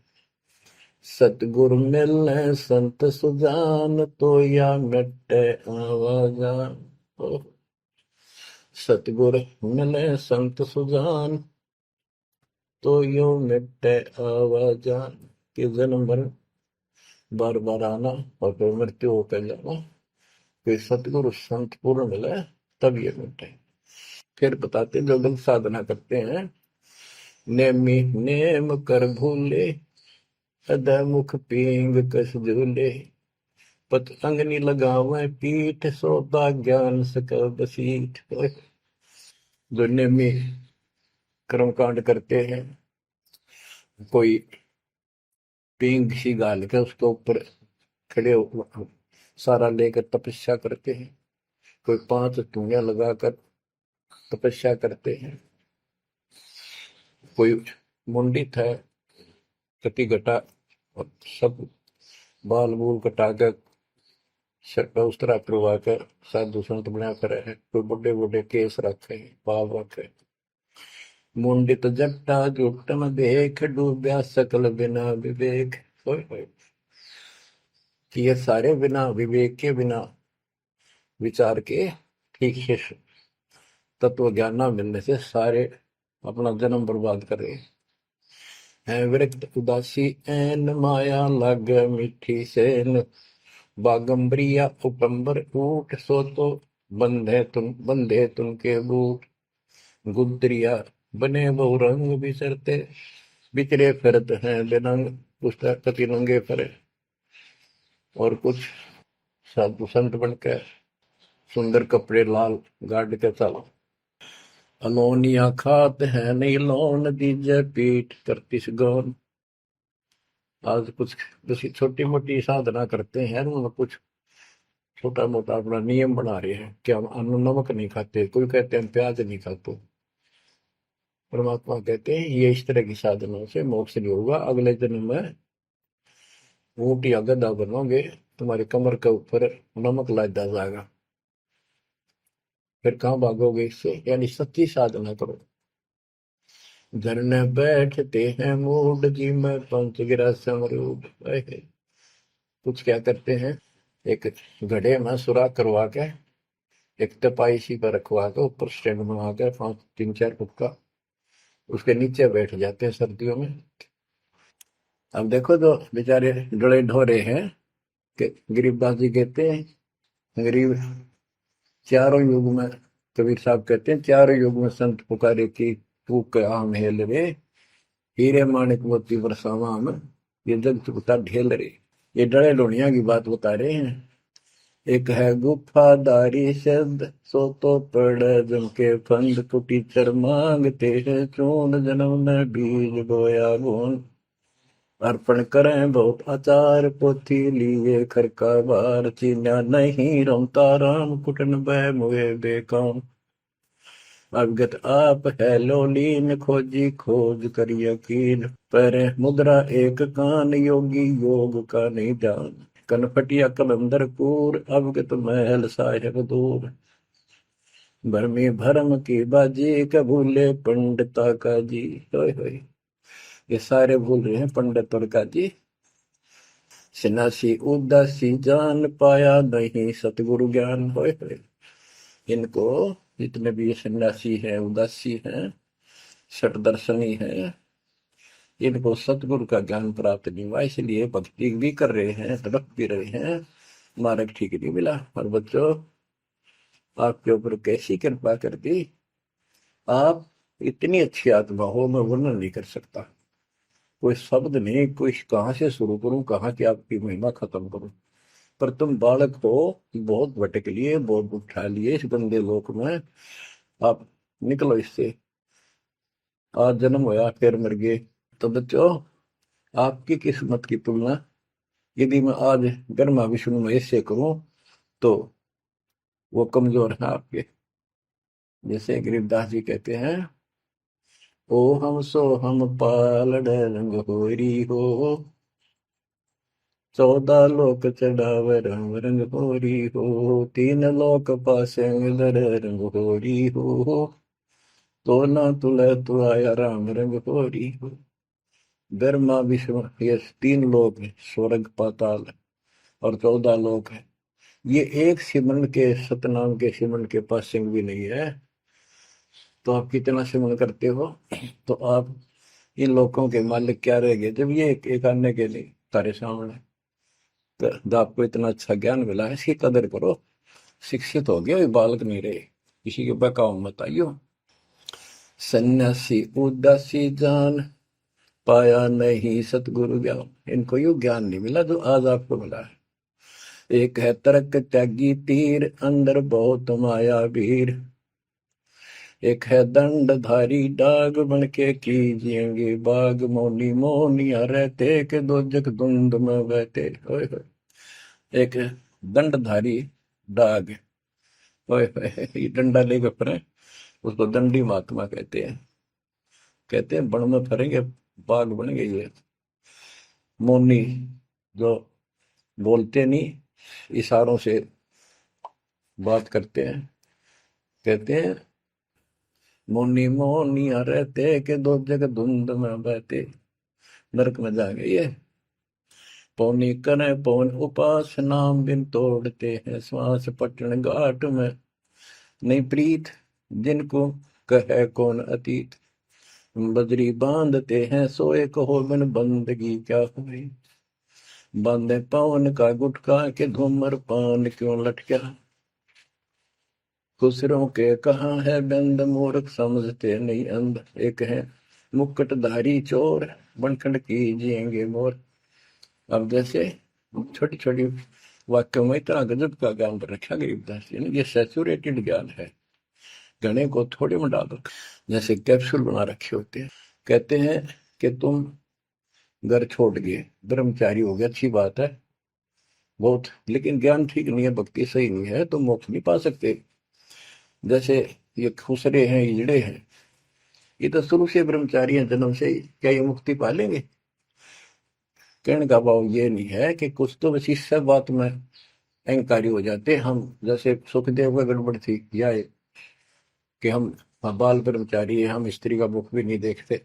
सतगुरु मिलने संत सुजान, तो या मिटे आवाजान। सतगुरु मिले संत सुजान, तो यो मिटे आवाजान। कि जन्म भर बार बार आना और फिर मृत्यु होकर जाना, फिर सतगुरु संत पूर्ण मिले तब ये मिटे। फिर बताते जो लोग साधना करते हैं, नेमी नेम कर भूले, अदय मुख पींग कस झूले, पतंगनी लगावे पीठ, सोता ज्ञान सकल बसीठ। जो नेमी कर्मकांड करते हैं, कोई पींग सी गाल के उसके ऊपर खड़े सारा लेकर तपस्या करते हैं, कोई 5 धुनिया लगाकर तपस्या करते हैं, कोई मुंडित है, कटी घटा और सब बाल बूल कटा कर शर्ट उस तरह करवा कर साधु संत बना कर है। कोई बड़े बड़े केस रखे, बाल रखे, मुंडित जट्टा जुटम देख डूबया सकल बिना विवेक। होय कि ये सारे बिना विवेक के, बिना विचार के, ठीक से तत्व ज्ञान न मिलने से सारे अपना जन्म बर्बाद कर रहे हैं। विरक्त उदासी एन माया लग मीठी सेन, बागंबरिया उपंबर ऊट सो तो बंधे तुम के बूट, गुदरिया बने बहु रंग बिसरते, बिचरे फिरत हैं बेनंग। पुस्तक कति नंगे फरे, और कुछ साधु संत बनकर सुंदर कपड़े लाल गाड़ के चलो। अलोनिया खात है नहीं लोन दीजे पीठ करतीस गौन। आज कुछ किसी छोटी मोटी साधना करते हैं, उनमें कुछ छोटा मोटा अपना नियम बना रहे हैं कि हम अन्न नमक नहीं खाते, कोई कहते हैं प्याज नहीं खाते। परमात्मा कहते हैं ये इस तरह की साधनों से मोक्ष नहीं होगा, अगले जन्म में ऊंट या गधा बनोगे, तुम्हारी कमर के ऊपर नमक लादा जाएगा, फिर कहाँ भागोगे इससे। यानी सच्ची साधना करो। झरने बैठते हैं मूड जी में पंच गिरा समरूप। कुछ क्या करते हैं, एक घड़े में सुराख करवा के, एक तपाई सी पर रखवा के, ऊपर स्टैंड बना कर 3-4 फुट का, उसके नीचे बैठ जाते हैं सर्दियों में। अब देखो जो बेचारे डोले ढोरे हैं कि गरीबदास जी कहते हैं, गरीब चारों युग में, कबीर साहब कहते हैं चारों युग में संत पुकारे की फूक आम हेल रे, हीरे माणिक मोती बरसावा हम, ये जग चुकता ढेल रे। ये डरे लोनिया की बात बता रहे हैं। एक है गुफादारी शब्द सो तो पड़ जम के फंद, कुटीचर मांगते हैं चून जन्म ने बीज बोया गुण। अर्पण करें बहुत आचार पोथी लिए खरका बार, चीन्या नहीं रमता राम कुटन बह मुए बेकाम। अवगत आप है लोलीन खोजी खोज कर यकीन, पर मुद्रा एक कान योगी योग का नहीं जान। कनफटिया कलंदर कूर अवगत महल साहिब दूर, भरमी भरम की बाजी कबूले पंडिता का जी। होय ये सारे भूल रहे हैं पंडित और का जी। सन्यासी उदासी जान पाया नहीं सतगुरु ज्ञान। होय इनको जितने भी ये सन्यासी हैं, उदासी हैं, सट दर्शनी हैं, इनको सतगुरु का ज्ञान प्राप्त नहीं हुआ, इसलिए भक्ति भी कर रहे हैं, तड़प भी रहे हैं, मार्ग ठीक नहीं मिला। और बच्चों आपके ऊपर कैसी कृपा कर दी, आप इतनी अच्छी आत्मा हो, मैं वर्णन नहीं कर सकता। कोई शब्द नहीं, कोई कहाँ से शुरू करूं, कहाँ की आपकी महिमा खत्म करूं। पर तुम बालक हो, बहुत भटक लिए, बहुत उठा लिए इस गंदे लोक में, आप निकलो इससे। आज जन्म होया फिर मर गए। तो बच्चों आपकी किस्मत की तुलना यदि मैं आज ब्रह्मा विष्णु महेश से करूं तो वो कमजोर है आपके। जैसे गरीबदास जी कहते हैं, ओ हम सो हम पालड़ रंग होरी हो, 14 लोक चढ़ाव रंग रंग होरी हो, 3 लोक पासे रंग होरी हो, तो ना तुले तु आया राम रंग होरी हो। ब्रह्मा विष्णु ये 3 लोक है, स्वर्ग पाताल और 14 लोक है। ये एक सिमरन के, सतनाम के सिमरन के पास सिंह भी नहीं है। तो आप कितना सिमरन करते हो, तो आप इन लोगों के मालिक क्या रह गए जब ये एक आने के लिए तारे सामने। तो आपको इतना अच्छा ज्ञान मिला है, इसकी कदर करो। शिक्षित हो गए, बालक नहीं रहे, किसी के बहकाव मत आइयो। सन्यासी उदासी जान पाया नहीं सतगुरु ज्ञान, इनको यू ज्ञान नहीं मिला जो आज आपको मिला है। एक है तर्क त्यागी तीर, अंदर बहुत माया वीर, एक है दंडधारी डाग बन के कीजिएंगे बाग, मौनी मौनिया रहते के दो जग धुंध में बहते। ओए होए एक दंडधारी डाग, ओए होए ये डंडा लेकर फिरे, उसको दंडी महात्मा कहते हैं। कहते हैं बन में फरेंगे बाग बनेंगे। ये मौनी जो बोलते नहीं, इशारों से बात करते हैं, कहते हैं मौनी मौनिया रहते के दो जग धुंध में बहते, नरक में जाएंगे ये। पौनी करें पौन उपास नाम बिन तोड़ते हैं श्वास पटन घाट में, नहीं प्रीत जिनको कहे कौन अतीत, बजरी बांधते हैं सोए कहो बिन बंदगी क्या हुई, बांधे पवन का गुटका के धूमर पान क्यों लटका, खुसरों के कहाँ है बंद मूर्ख समझते नहीं अंध, एक है मुकुटधारी चोर बनखंड कीजिएंगे मोर। अब जैसे छोटी छोटी वाक्यों में इतना गजब का ज्ञान रखा गरीबदास जी ने, ये सैचुरेटेड ज्ञान है, गणे को थोड़े में डाल रखा, जैसे कैप्सूल बना रखे होते हैं। कहते हैं कि तुम घर छोड़ गए, ब्रह्मचारी हो गया, अच्छी बात है बहुत, लेकिन ज्ञान ठीक नहीं है, भक्ति सही नहीं है, तो मोक्ष नहीं पा सकते। जैसे ये खुसरे हैं, इजड़े हैं, ये तो शुरू से ब्रह्मचारी हैं जन्म से ही, क्या ये मुक्ति पा लेंगे? कहने का भाव ये नहीं है कि कुछ तो बस इस सब बात में अहंकारी हो जाते हम, जैसे सुखदेव का गड़बड़ थी या कि हम बाल ब्रह्मचारी है, हम स्त्री का मुख भी नहीं देखते।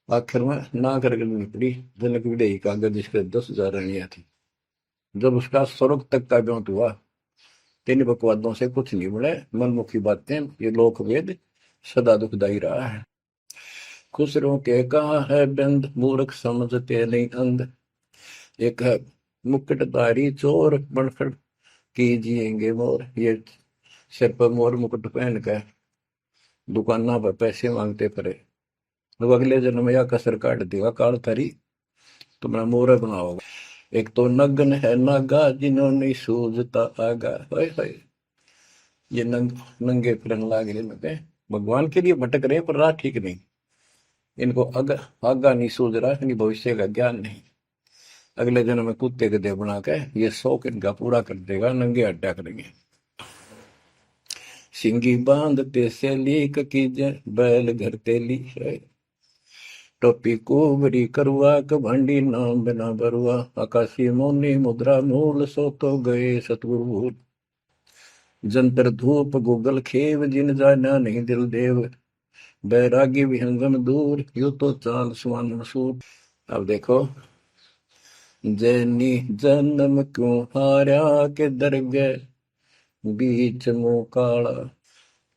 आखिर में ना कर निकली जनक विदेही का, जिसके 10,000 रानियां थी। जब उसका स्वर्ग तक का ब्योंत हुआ, तीन बकवादों से कुछ नहीं मिले, मनमुखी बातें, ये लोक वेद सदा दुखदाई रहा है। खुसरों के कहा है बंद मूर्ख समझते नहीं अंध, एक है मुकुटधारी चोर बनखड़ कीजिएंगे मोर, ये सिर पर मोर मुकुट पहन कर दुकाना पर पैसे मांगते पड़े, तो अगले जन्म में या कसर काट देगा काल थारी, तुम्हारा मोर बनाओगा। एक तो नग्न है नागा जिन्होंने सूझता आगा, हाय हाय, ये नंगे फिरन लाग रहे, भगवान के लिए भटक रहे पर राह ठीक नहीं, इनको आगा नहीं सूझ रहा, इनकी भविष्य का ज्ञान नहीं। अगले जन्म में कुत्ते गधे बना के ये शौक इनका पूरा कर देगा, नंगे अड्डा करेंगे। सिंगी बांधते से लीक कीजे बैल घर तेली है, टोपी कुबरी करुआ कभंडी नाम बिना बरुआ, आकाशी मौनी मुद्रा मूल सो तो गए सतगुरु भूल, जंतर धूप गूगल खेव जिन जाना नहीं दिल देव, बैरागी विहंगम दूर यू तो चाल सुवन मसूर। अब देखो, जैनी जन्म क्यों हारा के दरगे बीच मुंह काला,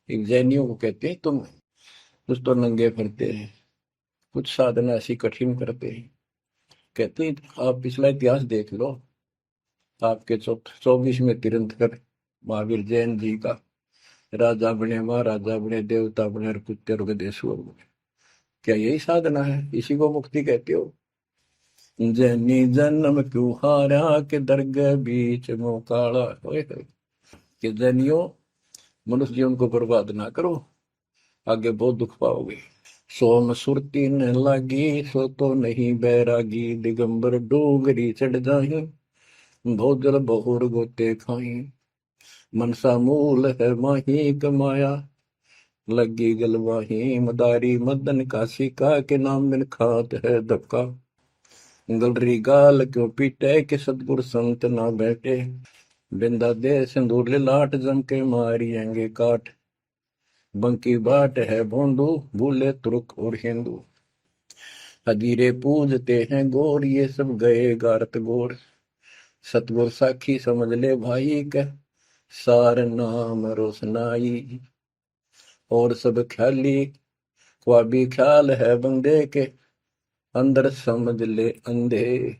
एक जैनियों को कहते हैं तुम कुछ तो नंगे फिरते हैं, कुछ साधना ऐसी कठिन करते हैं। कहते हैं आप पिछला इतिहास देख लो, आपके 24वें तीर्थंकर महावीर जैन जी का, राजा बने महाराजा बने देवता बने और कुत्ते रुगदेश्वर बने, क्या यही साधना है? इसी को मुक्ति कहते हो? जैनी जन्म क्यों हारा के दरगाह बीच मुंह काला, कि जैनियों मनुष्य जीवन को बर्बाद ना करो, आगे बहुत दुख पाओगे। सोम सुरती न लागी सो तो नहीं बैरागी, दिगंबर डोगरी चढ़ जाही भोजल बहुर गोते खाई, मनसा मूल है माही कमाया लगी गलवाही, मदारी मदन काशी का के नाम बिन खात है धक्का, गलरी गाल क्यों पीटे के सतगुर संत ना बैठे, बिंदा दे सिंदूर लाट जम के मारियेंगे काट, बंकी बाट है भोंदू भूले तुर्क और हिंदू, हजीरे पूजते हैं गोर ये सब गए गारत गोर, सतगुर साखी समझ ले भाई का सार नाम रोशनाई, और सब ख्याली ख्वाबी ख्याल है बंदे के अंदर समझ ले अंधे,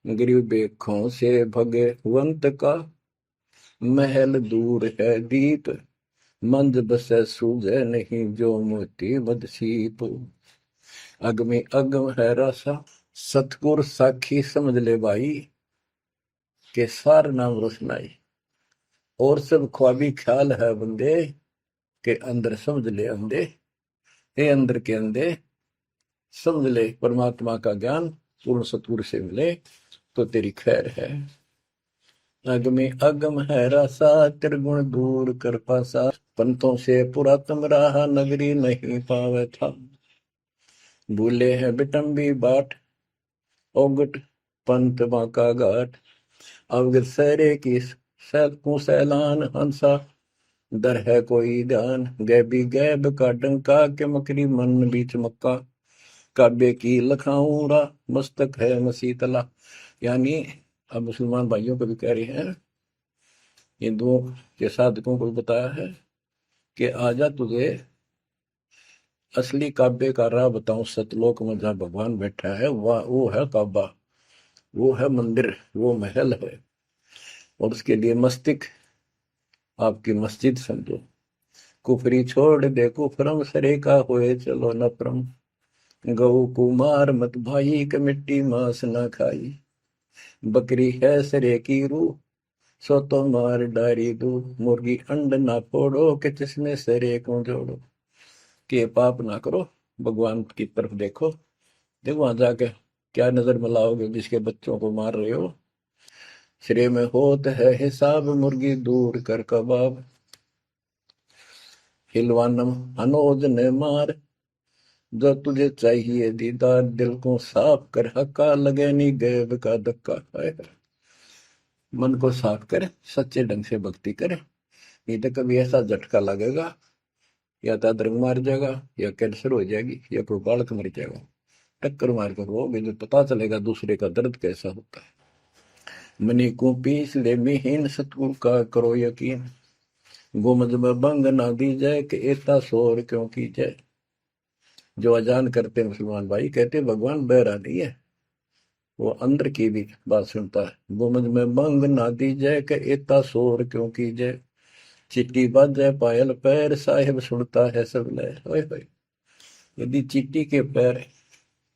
गरीब बेखों से भगवंत का महल दूर है दीप, मंद बसे सूझे नहीं जो मोती बदसीप, अगमे अगम है रासा सतगुर साखी समझ ले भाई के सार नाम रोशनाई, और सब ख्वाबी ख्याल है बंदे के अंदर समझ ले अंधे, हे अंदर के अंधे समझ ले परमात्मा का ज्ञान पूर्ण सतगुर से मिले तो तेरी खैर है। अगमे अगम है रासा त्रिगुण दूर कर पासा, पंथों से पुरातन रहा, नगरी नहीं पावे था। भूले हैं बिटम्बी बाट, ओगट पंथ बांका घाट। अवगत सहरे की को सैलान, हंसा दर है कोई ध्यान। गैबी गैब का डंका, के मकरी मन बीच मक्का। काबे की लखाऊरा, मस्तक है मसीतला। यानी अब मुसलमान भाइयों को भी कह रहे हैं, हिंदुओं के साधकों को बताया है कि आजा तुझे असली काबे का राह बताऊं। सतलोक में जहाँ भगवान बैठा है वह वो है काबा, वो है मंदिर, वो महल है। और उसके लिए मस्तिक आपकी मस्जिद समझो। कुफरी छोड़ दे कुफरम, सरे का होए चलो नफरम। गऊ कुमार मत भाई, के मिट्टी मांस न खाई। बकरी है सरे की रूह, सो तो मार डारी दू। मुर्गी अंड ना फोड़ो, के जिसमें सरे को जोड़ो। के पाप ना करो, भगवान की तरफ देखो। देखो वहां जाके क्या नजर मिलाओगे, जिसके बच्चों को मार रहे हो। सिरे में होत है हिसाब, मुर्गी दूर कर कबाब। हिलवानम अनोज ने मार, जो तुझे चाहिए दीदार। दिल को साफ कर, हक्का लगे नी गैब का धक्का। मन को साफ कर, सच्चे ढंग से भक्ति कर। नहीं तो कभी ऐसा झटका लगेगा, या तो अदरक मार जाएगा, या कैंसर हो जाएगी, या कोई बालक मर जाएगा। टक्कर मार कर वो भी पता चलेगा दूसरे का दर्द कैसा होता है। मनी को पीस ले मिहीन, सतगुरु का करो यकीन। गुमज में भंग ना दी जाए, कि एता शोर क्यों की जाए। जो अजान करते मुसलमान भाई कहते भगवान बहरा नहीं है, वो अंदर की भी बात सुनता है। गुमज में भंग ना दी जाए, कि एता शोर क्यों की जाए। चिट्टी बाजे पायल पैर, साहिब सुनता है सब लय। ओए होए, यदि चिट्टी के पैर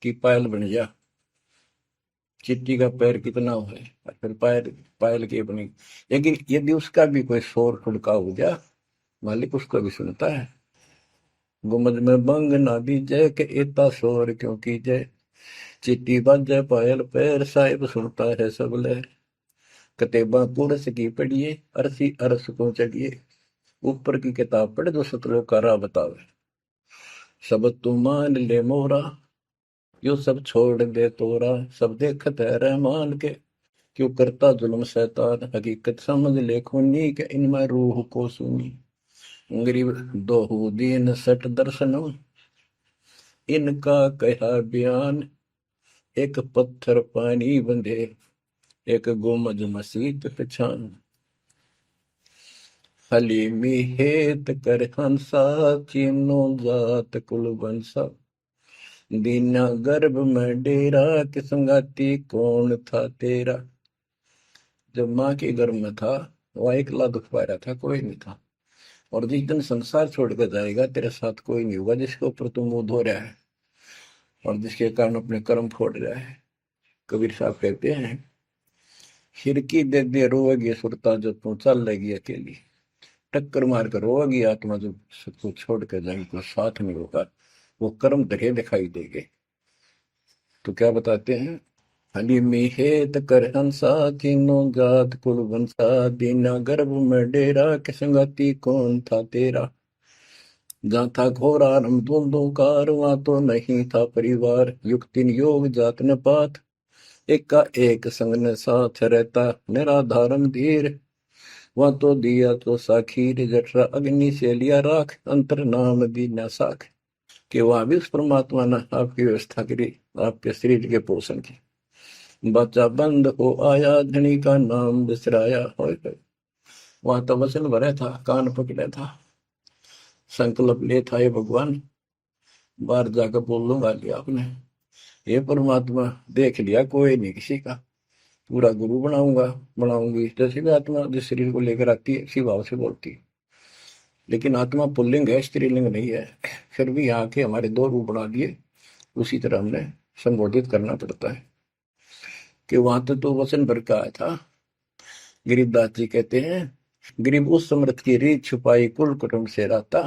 की पायल बन जा, चिट्टी का पैर कितना हो है, फिर पैर पायल की बनी। लेकिन यदि उसका भी कोई शोर खुड़का हो जा, मालिक उसको भी सुनता है। गुमज में भंग ना दी जय, के इतना शोर क्यों की जय। चिट्टी बाजे पायल पैर, साहिब सुनता है सब लय। कतेबा कुरस की पढ़िए, अरसी अरस को चढ़िए। ऊपर की किताब पढ़, जो सतलोक का राह बतावे। सब तू मान ले मोरा, यो सब छोड़ दे तोरा। सब देखत है रहमान के, क्यों करता जुल्म शैतान। हकीकत समझ ले खूनी, के इनमें रूह को सुनी। गरीब दोहू दीन सट दर्शनम, इनका कहा बयान। एक पत्थर पानी बंधे, एक गुमज मसीत पहचान। हलीमी हेत कर हंसा, चीनो जात कुल बंसा। दीना गर्भ में डेरा, कि संगाती कौन था तेरा। जब माँ के गर्भ में था, वह अकेला दुख पा रहा था, कोई नहीं था। और जिस दिन संसार छोड़कर जाएगा, तेरे साथ कोई नहीं होगा, जिसके ऊपर तुम मुंह धो रहा है और जिसके कारण अपने कर्म फोड़ रहा है। कबीर साहब कहते हैं, खिड़की दे दे रोएगी सुरता, जो तू चल लेगी अकेली। टक्कर मार कर रोएगी आत्मा, जो सबको छोड़ कर जाएगी, कोई साथ नहीं होगा, वो कर्म धरे दिखाई देंगे। तो क्या बताते हैं, हली मिहेत कर हंसा, तीनों जात कुल बंसा। दीना गर्भ में डेरा, के संगति कौन था तेरा। जहाँ था घोर आरंभ धुंधुकार, वहां तो नहीं था परिवार। युक्तिन योग जात न पात, एक का एक संग न साथ रहता। निराधारम धीर, वहां तो दिया तो साखीर। जठरा अग्नि से लिया राख, अंतर नाम दीना साख। कि वहां भी उस परमात्मा ने आपकी व्यवस्था करी, आपके शरीर के पोषण की। बच्चा बंद हो आया, धनी का नाम बिसराया। हो वहां तो वचन भरा था, कान पकड़ा था, संकल्प ले था, ये भगवान बाहर जाकर बोल लूंगा लिया आपने। ये परमात्मा देख लिया, कोई नहीं किसी का, पूरा गुरु बनाऊंगा बनाऊंगी। जैसे भी आत्मा जिस शरीर को लेकर आती है, इसी भाव से बोलती है। लेकिन आत्मा पुल्लिंग है, स्त्रीलिंग नहीं है। फिर भी यहाँ के हमारे दो रूप बना दिए, उसी तरह हमने संबोधित करना पड़ता है। कि वहां तो वचन भर का आया था। गरीबदास जी कहते हैं, गरीब उस समृद्ध की रीत छुपाई, कुल कुटुंब से रहता।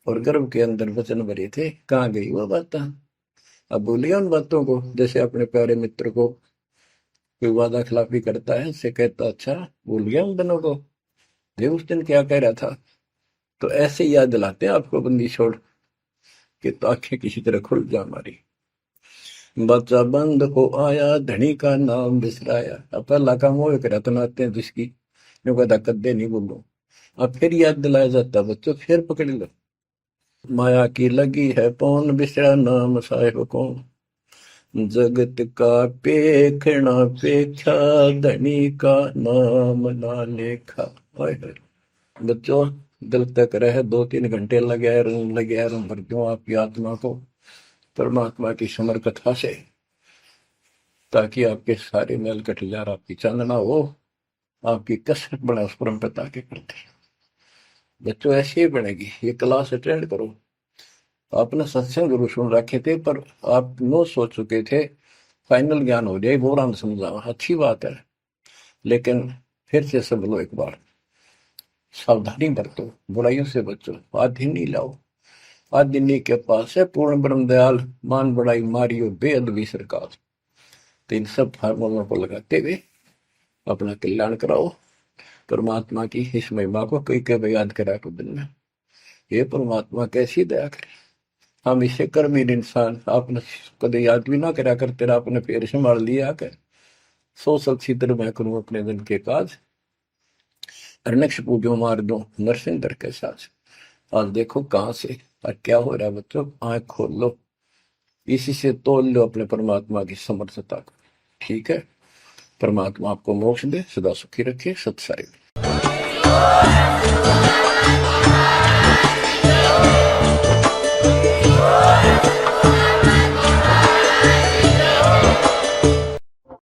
और गर्भ के अंदर वचन भरे थे, कहाँ गई वो बात। अब भूलिए उन बातों को। जैसे अपने प्यारे मित्र को कोई वादा खिलाफी करता है, से कहता अच्छा भूल गया उन दिनों को, ये उस दिन क्या कह रहा था। तो ऐसे याद दिलाते हैं आपको बंदी छोड़ के, तो आंखें किसी तरह खुल जा हमारी। बच्चा बंद हो आया, धनी का नाम बिसराया। अब पहला काम वो रतनाते हैं जिसकी जो कहता कद्दे नहीं बोलो, अब फिर याद दिलाया जाता बच्चों, फिर पकड़ लो। माया की लगी है पौन, बिसरा नाम साहेब कौन। जगत का पेखना पेखा, धनी का नाम ना लेखा। हाय हाय। बच्चों दिल तक रहे 2-3 घंटे लगे रहूं भर दूं आपकी आत्मा को परमात्मा की समर कथा से, ताकि आपके सारे मैल कट जा, आपकी चांदना हो, आपकी कसरत बना उस परम पिता के प्रति। बच्चों ऐसे ही बनेगी। ये क्लास अटेंड करो। आपने सत्संग जरूर सुन रखे थे, पर आप नो सोच चुके थे फाइनल ज्ञान हो जाए, बोरान समझा, अच्छी बात है, लेकिन फिर से सब लो एक बार। सावधानी बरतो, बुराइयों से बचो, आदि नहीं लाओ। आदि के पास है पूर्ण ब्रह्म दयाल, मान बड़ाई मारियो बेअदबी सरकार। तो इन सब फार्मूलों को लगाते हुए अपना कल्याण कराओ। परमात्मा की इस महिमा को कई कई याद करा को दिन में, ये परमात्मा कैसी दया करे। हम इसे कर्महीन इंसान, आपने कदे याद भी ना करा कर, तेरा आपने पैर संभाल लिया कर। सो सलसीधर मैं करूं अपने दिन के काज, अरनक्ष पूजो मार दो नरसिंह दर के साथ। आज देखो कहां से और क्या हो रहा है बच्चों, आंख खोल लो, इसी से तोल लो अपने परमात्मा की समर्थता को। ठीक है, परमात्मा आपको मोक्ष दे, सदा सुखी रखे। सत्साई।